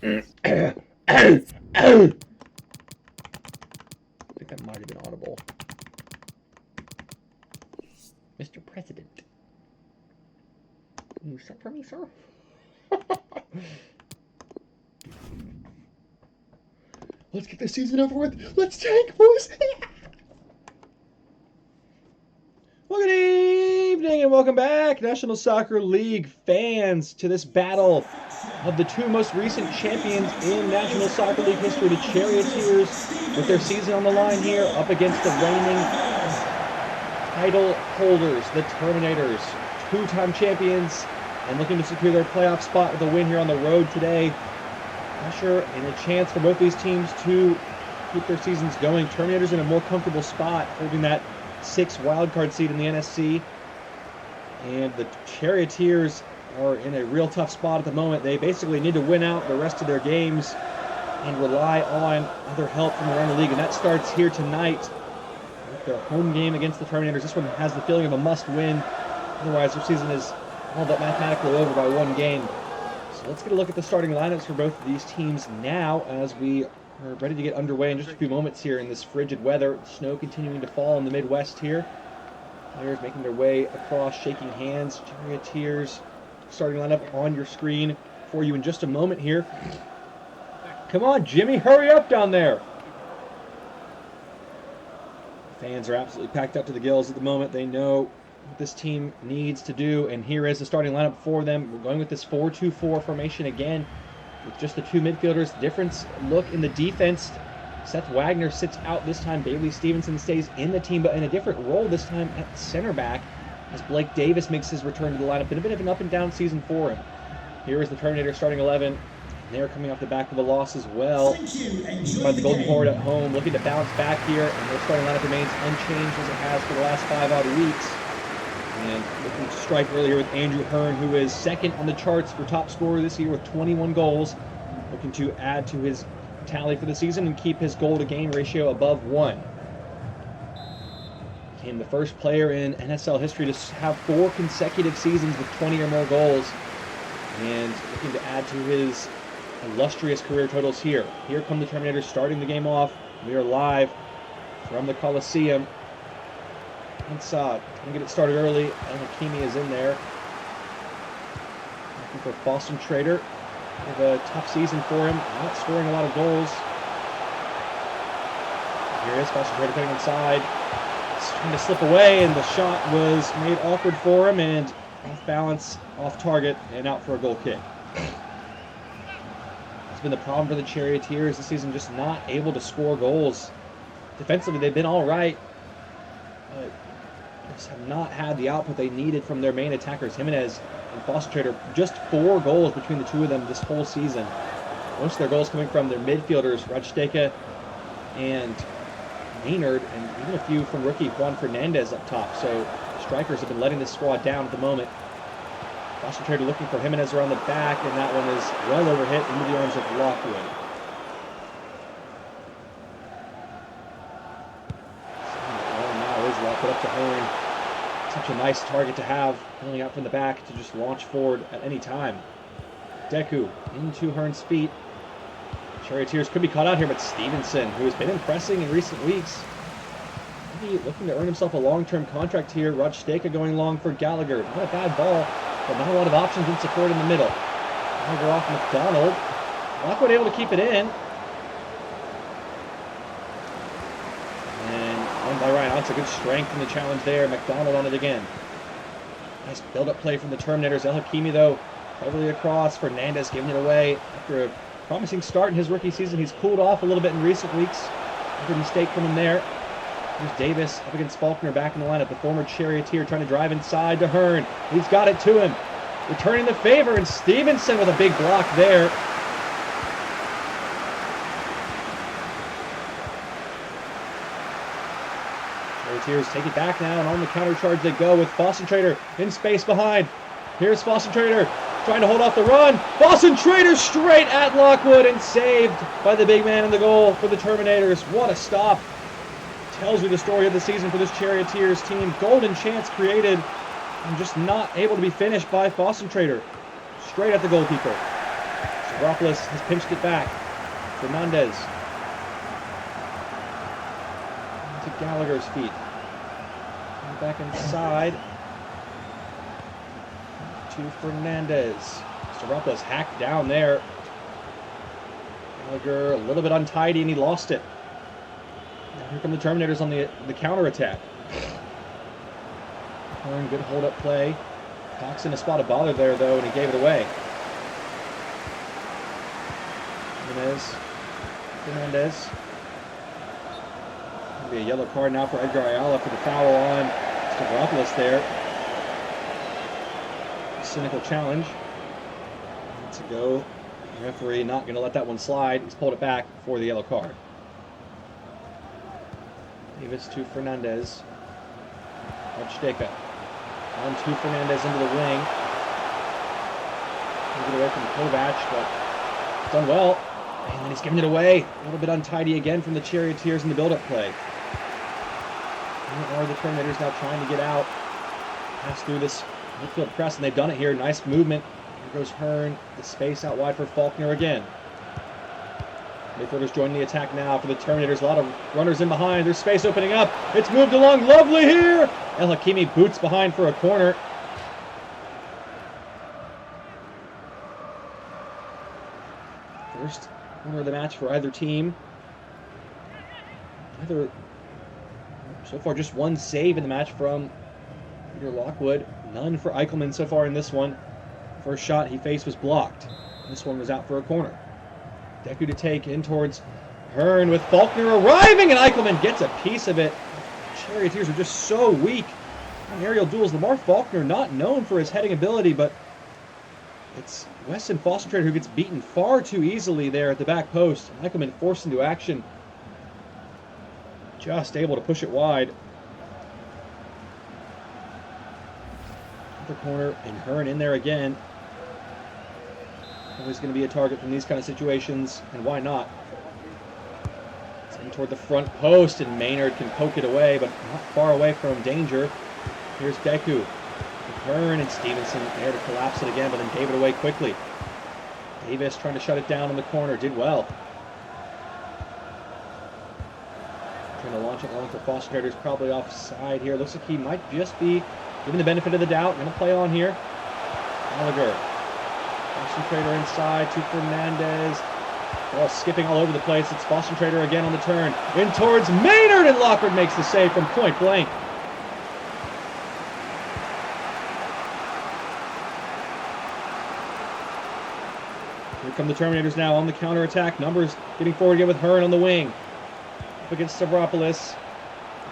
I think that might have been audible. Mr. President. You set for me, sir? Let's get this season over with. Let's tank, boys. Well, good evening and welcome back, National Soccer League fans, to this battle of the two most recent champions in National Soccer League history, the Charioteers, with their season on the line here, up against the reigning title holders, the Terminators, two-time champions, and looking to secure their playoff spot with a win here on the road today. Pressure and a chance for both these teams to keep their seasons going. Terminators in a more comfortable spot, holding that 6th wildcard seed in the NSC. And the Charioteers are in a real tough spot at the moment. They basically need to win out the rest of their games and rely on other help from around the league. And that starts here tonight with their home game against the Terminators. This one has the feeling of a must-win. Otherwise, their season is all but mathematically over by one game. So let's get a look at the starting lineups for both of these teams now as we are ready to get underway in just a few moments here in this frigid weather. Snow continuing to fall in the Midwest here. Players making their way across, shaking hands. Charioteers starting lineup on your screen for you in just a moment here. Come on, Jimmy, hurry up down there. Fans are absolutely packed up to the gills at the moment. They know what this team needs to do, and here is the starting lineup for them. We're going with this 4-2-4 formation again, with just the two midfielders. Difference look in the defense. Seth Wagner sits out this time. Bailey Stevenson stays in the team, but in a different role this time at center back, as Blake Davis makes his return to the lineup. Been a bit of an up-and-down season for him. Here is the Terminator starting 11. They're coming off the back of a loss as well. By the Golden Horde at home, looking to bounce back here, and their starting lineup remains unchanged as it has for the last 5 odd weeks. And looking to strike earlier with Andrew Hearn, who is second on the charts for top scorer this year with 21 goals. Looking to add to his tally for the season and keep his goal-to-game ratio above 1. Became the first player in NSL history to have 4 consecutive seasons with 20 or more goals. And looking to add to his illustrious career totals here. Here come the Terminators starting the game off. We are live from the Coliseum. Inside, trying to get it started early. El Hakimi is in there. Looking for Boston Trader. Have a tough season for him. Not scoring a lot of goals. Here is Boston Trader coming inside. He's trying to slip away, and the shot was made awkward for him, and off balance, off target, and out for a goal kick. It's been the problem for the Charioteers this season, just not able to score goals. Defensively, they've been all right, but just have not had the output they needed from their main attackers, Jimenez and Foster Trader. Just 4 goals between the two of them this whole season. Most of their goals coming from their midfielders, Rajsteka and Maynard, and even a few from rookie Juan Fernandez up top. So strikers have been letting this squad down at the moment. Foster Trader looking for Jimenez around the back, and that one is well overhit into the arms of Lockwood. Put up to Hearn. Such a nice target to have, coming out from the back to just launch forward at any time. Deku into Hearn's feet. Charioteers could be caught out here, but Stevenson, who has been impressing in recent weeks, maybe looking to earn himself a long-term contract here. Rajsteka going long for Gallagher. Not a bad ball, but not a lot of options and support in the middle. Gallagher off McDonald. Lockwood able to keep it in. By Ryan, that's a good strength in the challenge there. McDonald on it again. Nice build-up play from the Terminators. El Hakimi, though, cleverly across. Fernandez giving it away. After a promising start in his rookie season, he's cooled off a little bit in recent weeks. Good mistake from him there. Here's Davis up against Faulkner back in the lineup. The former Charioteer trying to drive inside to Hearn. He's got it to him. Returning the favor, and Stevenson with a big block there. Charioteers take it back now, and on the counter charge they go with Boston Trader in space behind. Here's Boston Trader trying to hold off the run. Boston Trader straight at Lockwood and saved by the big man in the goal for the Terminators. What a stop. Tells you the story of the season for this Charioteers team. Golden chance created and just not able to be finished by Boston Trader. straight at the goalkeeper. Stavropoulos has pinched it back. Fernandez. To Gallagher's feet. Back inside. To Fernandez. Stavropoulos hacked down there. Gallagher a little bit untidy and he lost it. Now here come the Terminators on the counter-attack. Hearn, good hold-up play. Cox in a spot of bother there, though, and he gave it away. Fernandez. Be a yellow card now for Edgar Ayala for the foul on Stavropoulos there. Cynical challenge. To go. The referee not going to let that one slide. He's pulled it back for the yellow card. Davis to Fernandez. Archdeka. On to Fernandez into the wing. Move it away from Kovac, but done well. And then he's giving it away. A little bit untidy again from the Charioteers in the build-up play. Or the Terminators now trying to get out. Pass through this midfield press, and they've done it here. Nice movement. Here goes Hearn. The space out wide for Faulkner again. Midfielders joining the attack now for the Terminators. A lot of runners in behind. There's space opening up. It's moved along. Lovely here. El Hakimi boots behind for a corner. First corner of the match for either team. So far, just one save in the match from Peter Lockwood. None for Eichelman so far in this one. First shot he faced was blocked. This one was out for a corner. Deku to take in towards Hearn with Faulkner arriving, and Eichelman gets a piece of it. Charioteers are just so weak on aerial duels. Lamar Faulkner not known for his heading ability, but it's Weston Foster who gets beaten far too easily there at the back post. Eichelman forced into action. Just able to push it wide. Other corner, and Hearn in there again. Always going to be a target from these kind of situations, and why not? It's in toward the front post, and Maynard can poke it away, but not far away from danger. Here's Deku. Hearn and Stevenson there to collapse it again, but then gave it away quickly. Davis trying to shut it down in the corner, did well. Trying to launch it long for Foster. Probably offside here. Looks like he might just be given the benefit of the doubt. Going to play on here. Gallagher. Foster inside to Fernandez. Ball skipping all over the place. It's Foster again on the turn. In towards Maynard, and Lockwood makes the save from point blank. Here come the Terminators now on the counter-attack. Numbers getting forward again with Hearn on the wing. Up against Stavropoulos.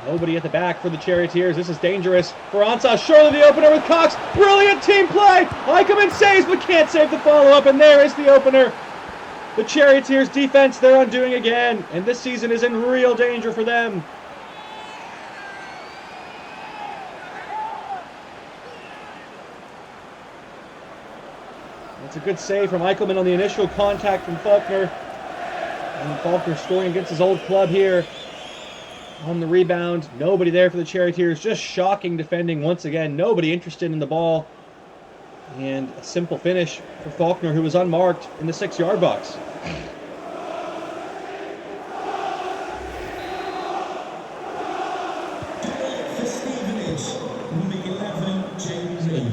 Nobody at the back for the Charioteers. This is dangerous for Ansah. Surely the opener with Cox. Brilliant team play. Eichelman saves, but can't save the follow-up. And there is the opener. The Charioteers defense, they're undoing again. And this season is in real danger for them. That's a good save from Eichelman on the initial contact from Faulkner. And Faulkner scoring against his old club here. On the rebound, nobody there for the Charioteers. Just shocking defending once again. Nobody interested in the ball. And a simple finish for Faulkner, who was unmarked in the 6-yard box.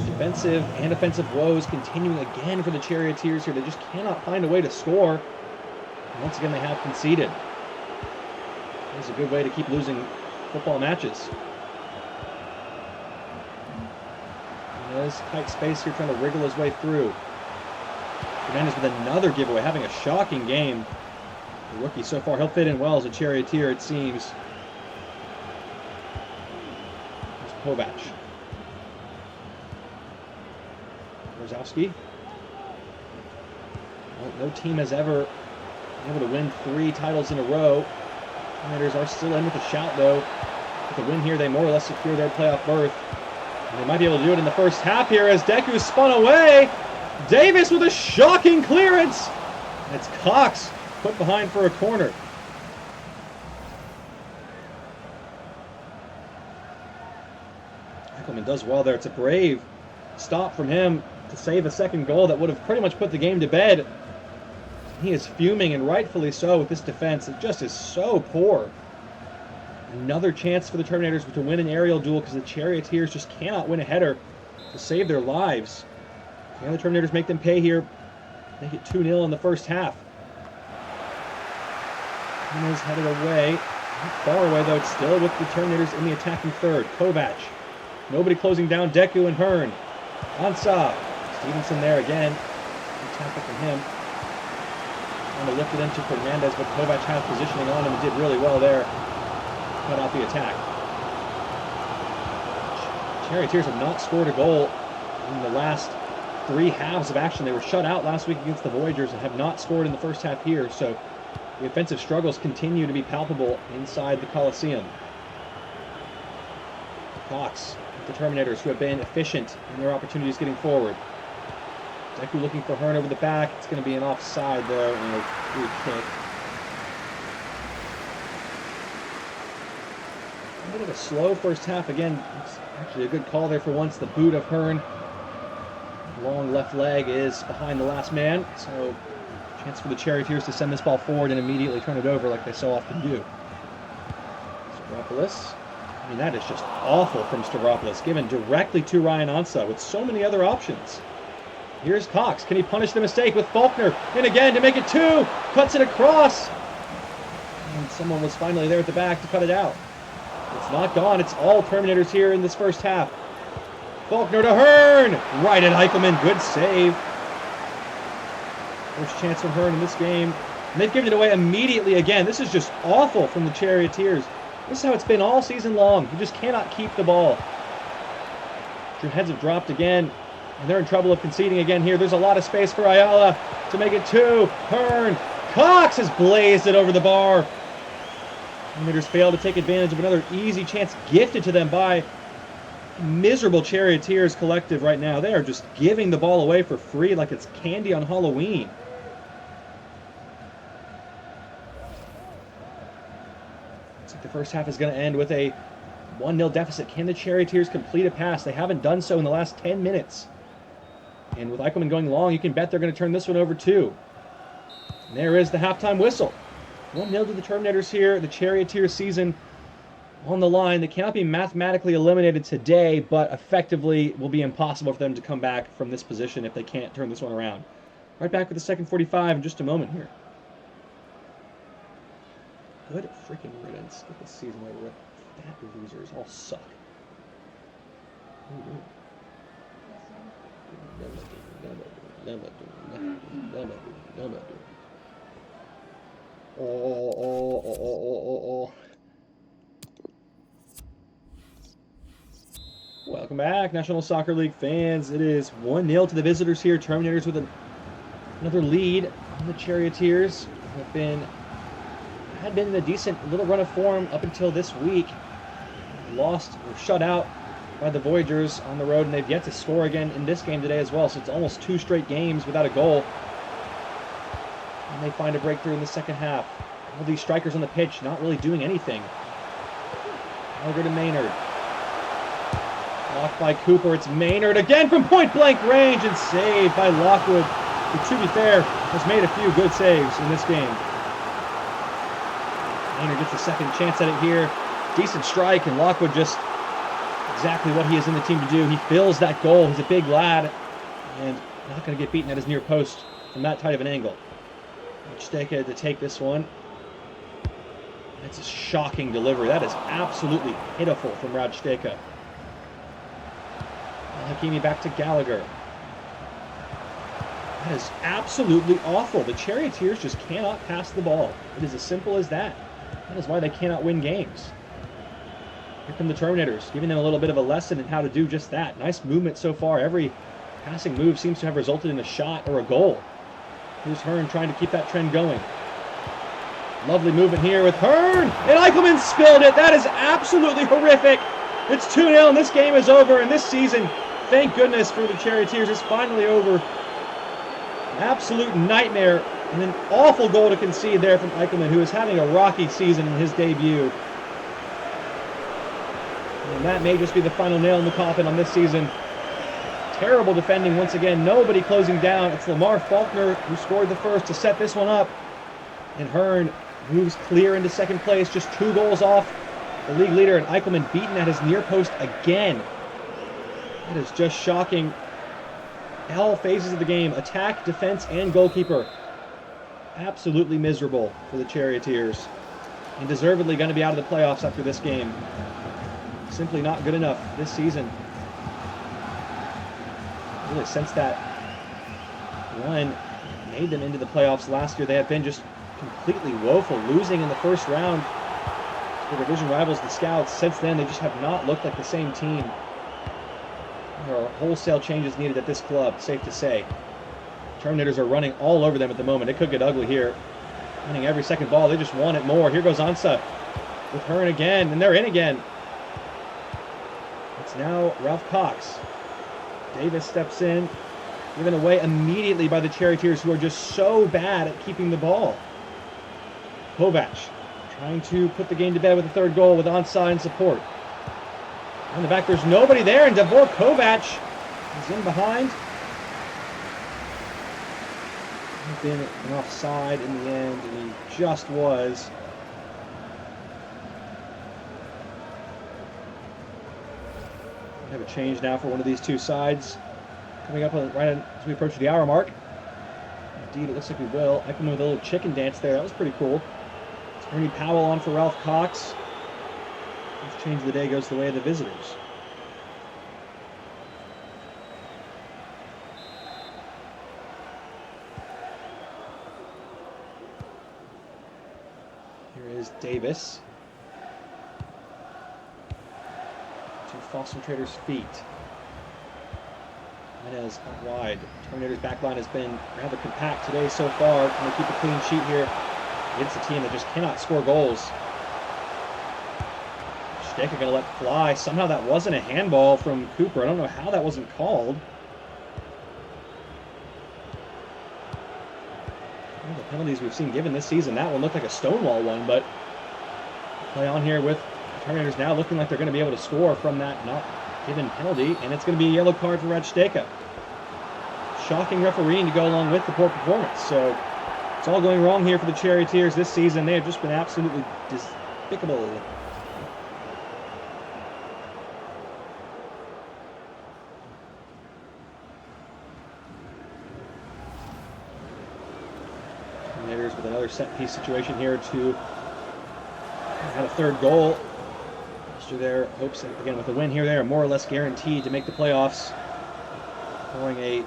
Defensive and offensive woes continuing again for the Charioteers here. They just cannot find a way to score. And once again, they have conceded. It's a good way to keep losing football matches. And there's tight space here, trying to wriggle his way through. Fernandez with another giveaway, having a shocking game. The rookie so far, he'll fit in well as a Charioteer, it seems. There's Kovac. Rosowski. Well, no team has ever been able to win 3 titles in a row. Terminators are still in with a shout, though. With the win here, they more or less secure their playoff berth. And they might be able to do it in the first half here as Deku spun away. Davis with a shocking clearance. And it's Cox put behind for a corner. Eichelman does well there. It's a brave stop from him. to save a second goal that would have pretty much put the game to bed. He is fuming, and rightfully so, with this defense. It just is so poor. Another chance for the Terminators to win an aerial duel because the Charioteers just cannot win a header to save their lives. Can the Terminators make them pay here? Make it 2-0 in the first half. Terminators headed away. Not far away, though. It's still with the Terminators in the attacking third. Kovac. Nobody closing down Deku and Hearn. Ansa. Stevenson there again. Good tackle from him. Trying to lift it into Fernandez, but Kovac had positioning on him and did really well there. Cut out the attack. Charioteers have not scored a goal in the last 3 halves of action. They were shut out last week against the Voyagers and have not scored in the first half here, so the offensive struggles continue to be palpable inside the Coliseum. Cox, the Terminators, who have been efficient in their opportunities getting forward. Deku looking for Hearn over the back. It's going to be an offside, though, and a free kick. A bit of a slow first half. Again, it's actually a good call there for once. The boot of Hearn. Long left leg is behind the last man, so chance for the Charioteers to send this ball forward and immediately turn it over like they so often do. Stavropoulos. I mean, that is just awful from Stavropoulos, given directly to Ryan Ansa with so many other options. Here's Cox. Can he punish the mistake with Faulkner? And again to make it 2. Cuts it across. And someone was finally there at the back to cut it out. It's not gone. It's all Terminators here in this first half. Faulkner to Hearn. Right at Eichelman. Good save. First chance from Hearn in this game. And they've given it away immediately again. This is just awful from the Charioteers. This is how it's been all season long. You just cannot keep the ball. Your heads have dropped again. And they're in trouble of conceding again here. There's a lot of space for Ayala to make it 2. Hearn. Cox has blazed it over the bar. Terminators fail to take advantage of another easy chance gifted to them by miserable Charioteers collective right now. They are just giving the ball away for free like it's candy on Halloween. Looks like the first half is going to end with a 1-0 deficit. Can the Charioteers complete a pass? They haven't done so in the last 10 minutes. And with Eichelman going long, you can bet they're going to turn this one over too. And there is the halftime whistle. 1-0 to the Terminators here. The Charioteers season on the line. They cannot be mathematically eliminated today, but effectively will be impossible for them to come back from this position if they can't turn this one around. Right back with the second 45 in just a moment here. Good freaking riddance. Get this season over with. That losers all suck. Welcome back, National Soccer League fans. It is 1-0 to the visitors here. Terminators with another lead on the Charioteers. Had been in a decent little run of form up until this week. Lost or shut out by the Voyagers on the road, and they've yet to score again in this game today as well. So it's almost 2 straight games without a goal. And they find a breakthrough in the second half. All these strikers on the pitch not really doing anything. Gallagher to Maynard. Blocked by Cooper. It's Maynard again from point-blank range and saved by Lockwood, who, to be fair, has made a few good saves in this game. Maynard gets a second chance at it here. Decent strike, and Lockwood just exactly what he is in the team to do. He fills that goal. He's a big lad and not going to get beaten at his near post from that tight of an angle. Steka to take this one. That's a shocking delivery. That is absolutely pitiful from Steka. Hakimi back to Gallagher. That is absolutely awful. The Charioteers just cannot pass the ball. It is as simple as that. That is why they cannot win games. Here come the Terminators, giving them a little bit of a lesson in how to do just that. Nice movement so far. Every passing move seems to have resulted in a shot or a goal. Here's Hearn trying to keep that trend going. Lovely movement here with Hearn, and Eichelman spilled it. That is absolutely horrific. It's 2-0, and this game is over, and this season, thank goodness for the Charioteers, is finally over. An absolute nightmare, and an awful goal to concede there from Eichelman, who is having a rocky season in his debut. And that may just be the final nail in the coffin on this season. Terrible defending once again. Nobody closing down. It's Lamar Faulkner who scored the first to set this one up. And Hearn moves clear into second place, just 2 goals off the league leader. And Eichelman beaten at his near post again. That is just shocking. All phases of the game, attack, defense, and goalkeeper. Absolutely miserable for the Charioteers. And deservedly going to be out of the playoffs after this game. Simply not good enough this season. Really, since that run made them into the playoffs last year, they have been just completely woeful, losing in the first round to the division rivals, the Scouts. Since then, they just have not looked like the same team. There are wholesale changes needed at this club, safe to say. Terminators are running all over them at the moment. It could get ugly here. Winning every second ball, they just want it more. Here goes Ansa with Hearn again, and they're in again. It's now Ralph Cox. Davis steps in, given away immediately by the Charioteers, who are just so bad at keeping the ball. Kovac trying to put the game to bed with a third goal with onside and support. On the back, there's nobody there, and Davor Kovac is in behind. He's been an offside in the end, and he just was. We have a change now for one of these two sides. Coming up right as we approach the hour mark. Indeed, it looks like we will. Eichelman with a little chicken dance there. That was pretty cool. It's Ernie Powell on for Ralph Cox. This change of the day goes the way of the visitors. Here is Davis. To Foster Trader's feet. Menez out wide. Terminator's backline has been rather compact today so far. Can they keep a clean sheet here against a team that just cannot score goals? Stecke going to let fly. Somehow that wasn't a handball from Cooper. I don't know how that wasn't called. One of the penalties we've seen given this season, that one looked like a Stonewall one, but play on here with the Terminators now looking like they're going to be able to score from that not given penalty, and it's going to be a yellow card for Stecke. Shocking refereeing to go along with the poor performance. So it's all going wrong here for the Charioteers this season. They have just been absolutely despicable. Terminators with another set-piece situation here to have a third goal. Their hopes, again, with a win here, they are more or less guaranteed to make the playoffs. Following a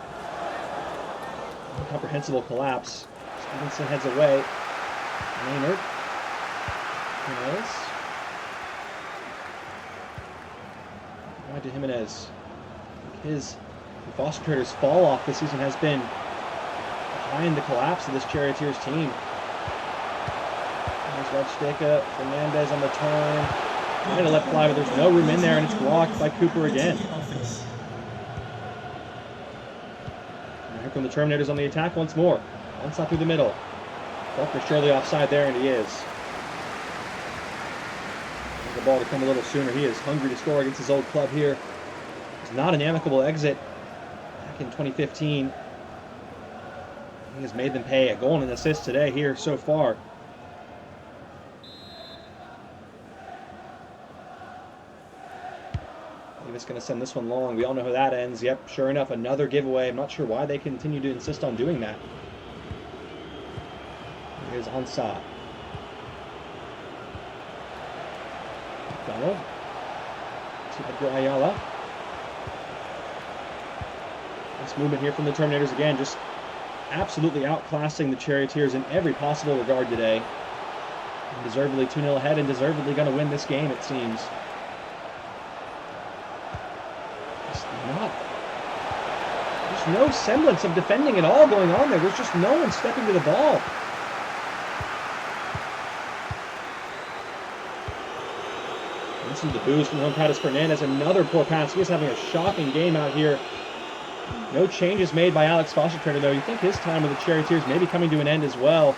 incomprehensible collapse. Stevenson heads away. Maynard. Jimenez. Wide to Jimenez. His Foster Traders' fall off this season has been behind the collapse of this Charioteers team. There's Stecke. Fernandez on the turn. Trying to let fly, but there's no room in there, and it's blocked by Cooper again. And here come the Terminators on the attack once more. One shot through the middle. Faulkner surely offside there, and he is. Need the ball to come a little sooner. He is hungry to score against his old club here. It's not an amicable exit back in 2015. He has made them pay a goal and an assist today here so far. Davis going to send this one long. We all know how that ends. Yep, sure enough, another giveaway. I'm not sure why they continue to insist on doing that. Here's Ansa. McDonald. To Edgar Ayala. Nice movement here from the Terminators again. Just absolutely outclassing the Charioteers in every possible regard today. And deservedly 2-0 ahead and deservedly going to win this game, it seems. There's no semblance of defending at all going on there. There's just no one stepping to the ball. Listen to the boos from Juan Carlos Fernandez. Another poor pass. He is having a shocking game out here. No changes made by Alex Foster, though. You think his time with the Charioteers may be coming to an end as well.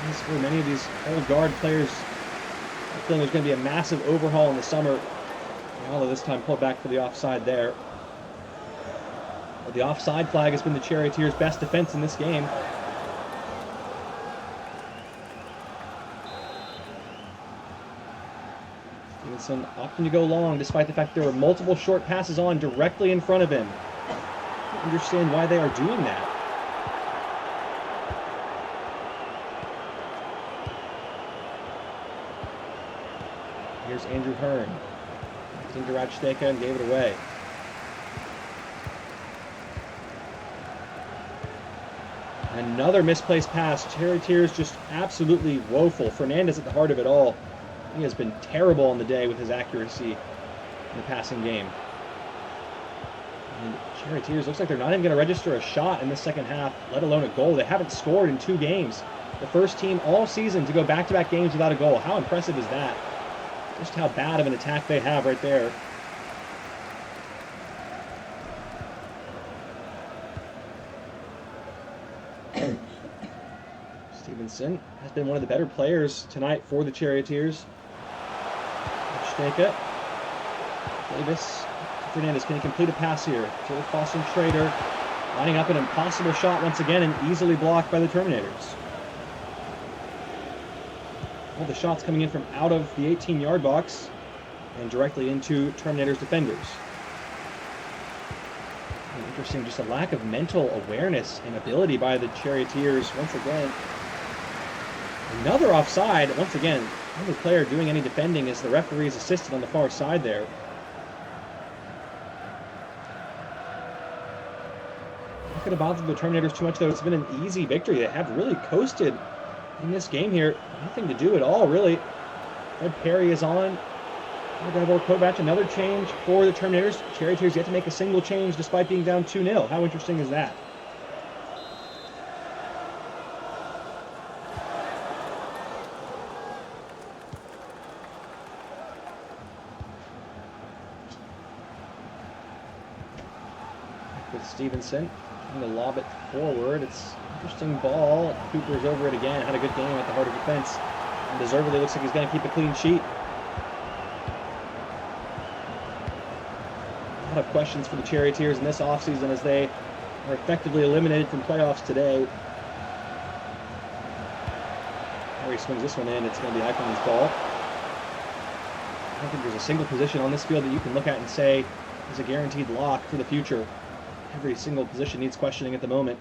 As for many of these old guard players, I feel there's going to be a massive overhaul in the summer. Ayala this time pulled back for the offside there. Well, the offside flag has been the Charioteers' best defense in this game. Stevenson opting to go long despite the fact there were multiple short passes on directly in front of him. I don't understand why they are doing that. Here's Andrew Hearn. Into Rajsteka and gave it away. Another misplaced pass. Charioteers just absolutely woeful. Fernandez at the heart of it all. He has been terrible on the day with his accuracy in the passing game. And Charioteers looks like they're not even going to register a shot in the second half, let alone a goal. They haven't scored in 2 games. The first team all season to go back-to-back games without a goal. How impressive is that? Just how bad of an attack they have right there. Stevenson has been one of the better players tonight for the Charioteers. Steka. Davis. Fernandez, can he complete a pass here? To the Foster Schrader. Lining up an impossible shot once again and easily blocked by the Terminators. All the shots coming in from out of the 18-yard box and directly into Terminators defenders. Interesting, just a lack of mental awareness and ability by the Charioteers once again. Another offside. Once again, the only player doing any defending is the referee's assistant on the far side there. Not going to bother the Terminators too much, though. It's been an easy victory. They have really coasted in this game here. Nothing to do at all, really. Fred Perry is on. Gabor Kovac, another change for the Terminators. Charioteers yet to make a single change despite being down 2-0. How interesting is that? With Stevenson, trying to lob it forward. It's an interesting ball. Cooper's over it again. Had a good game at the heart of defense. And deservedly looks like he's going to keep a clean sheet. A lot of questions for the Charioteers in this offseason as they are effectively eliminated from playoffs today. Harry swings this one in. It's going to be Eichelman's ball. I don't think there's a single position on this field that you can look at and say is a guaranteed lock for the future. Every single position needs questioning at the moment.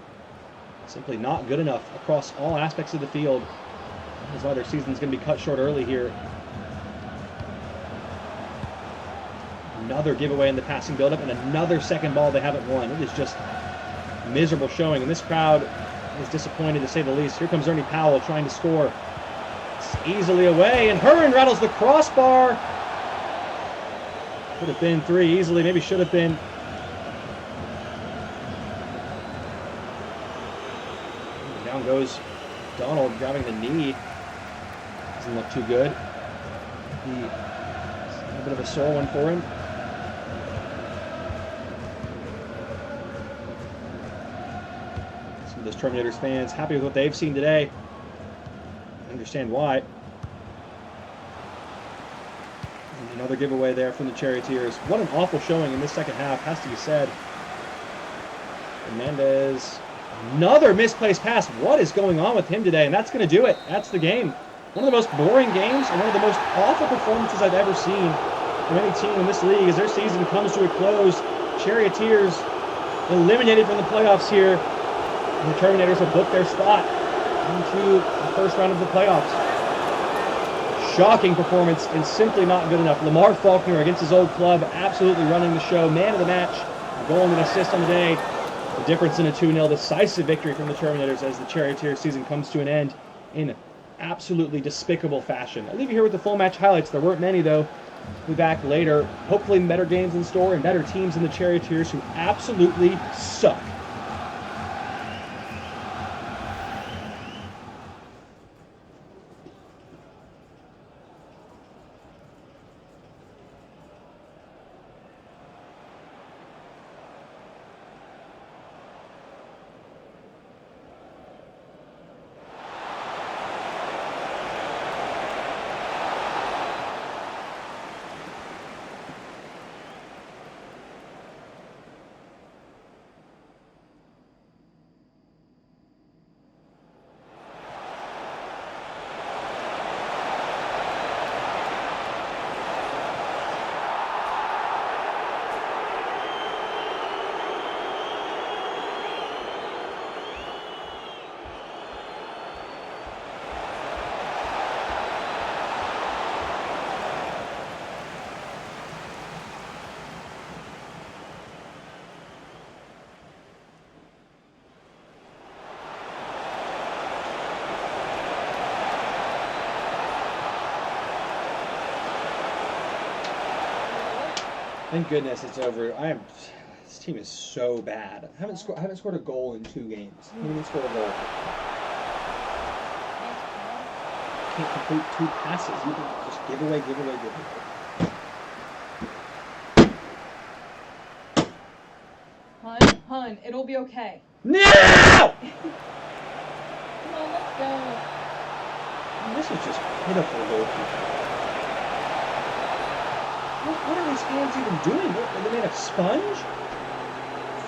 Simply not good enough across all aspects of the field. That's why their season's going to be cut short early here. Another giveaway in the passing buildup and another second ball they haven't won. It is just miserable showing, and this crowd is disappointed to say the least. Here comes Ernie Powell trying to score. It's easily away, and Hearn rattles the crossbar. Could have been 3 easily, maybe should have been. Down goes Donald, grabbing the knee. Doesn't look too good. A bit of a sore one for him. Some of those Terminators fans happy with what they've seen today. I understand why. And another giveaway there from the Charioteers. What an awful showing in this second half, has to be said. Fernandez. Another misplaced pass. What is going on with him today? And that's going to do it. That's the game. One of the most boring games and one of the most awful performances I've ever seen from any team in this league as their season comes to a close. Charioteers eliminated from the playoffs here. And the Terminators have booked their spot into the first round of the playoffs. Shocking performance and simply not good enough. Lamar Faulkner against his old club, absolutely running the show. Man of the match, a goal and an assist on the day. The difference in a 2-0 decisive victory from the Terminators as the Charioteers season comes to an end in absolutely despicable fashion. I'll leave you here with the full match highlights. There weren't many, though. We'll be back later. Hopefully better games in store and better teams than the Charioteers, who absolutely suck. Thank goodness it's over. This team is so bad. I haven't scored a goal in 2 games. I haven't even scored a goal. Can't complete 2 passes. You can just give away. Hun, it'll be okay. No! Come on, let's go. This is just pitiful goalkeeping. What are these hands even doing? Are they made of sponge?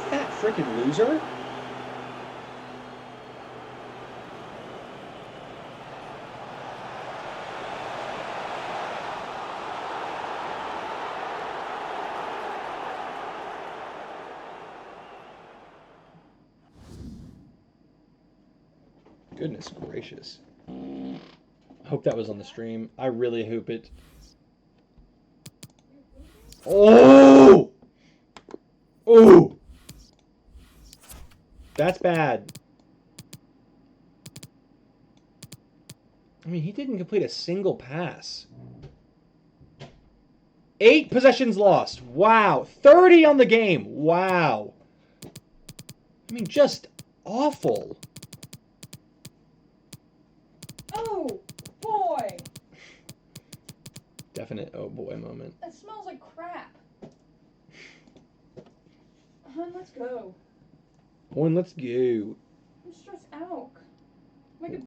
Fat freaking loser. Goodness gracious. I hope that was on the stream. I really hope it. Oh! Oh! That's bad. I mean, he didn't complete a single pass. 8 possessions lost. Wow. 30 on the game. Wow. I mean, just awful. Oh, boy. Definite oh boy moment. That smells like crap. Hun, let's go. Let's go. I'm stressed out. Make a